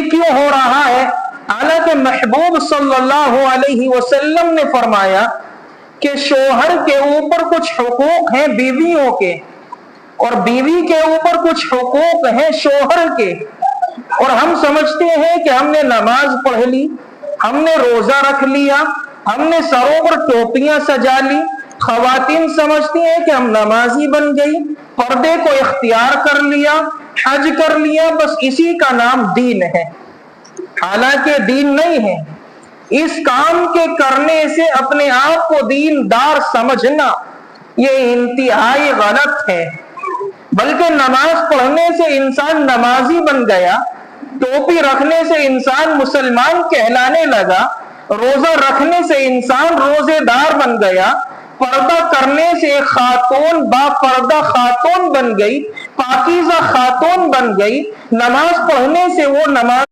क्यों हो रहा है? हालांकि महबूब सल्लल्लाहु अलैहि वसल्लम ने फरमाया कि शोहर के ऊपर कुछ हुकूक हैं बीवियों के, और बीवी के ऊपर कुछ हुकूक हैं शोहर के। और हम समझते हैं कि हमने नमाज पढ़ ली, हमने रोजा रख लिया, हमने सरों पर टोपियां सजा ली, खवातीन समझती हैं कि हम नमाजी बन गई, पर्दे को इख्तियार कर लिया, हज कर लिया, बस इसी का नाम दीन है। हालांकि दीन नहीं है। इस काम के करने से अपने आप को दीनदार समझना ये इंतहाई गलत है। बल्कि नमाज पढ़ने से इंसान नमाजी बन गया, टोपी रखने से इंसान मुसलमान कहलाने लगा, रोजा रखने से इंसान रोजेदार बन गया, पर्दा करने से खातून बापर्दा खातून बन गई, पाकीज़ा खातून बन गई, नमाज पढ़ने से वो नमाज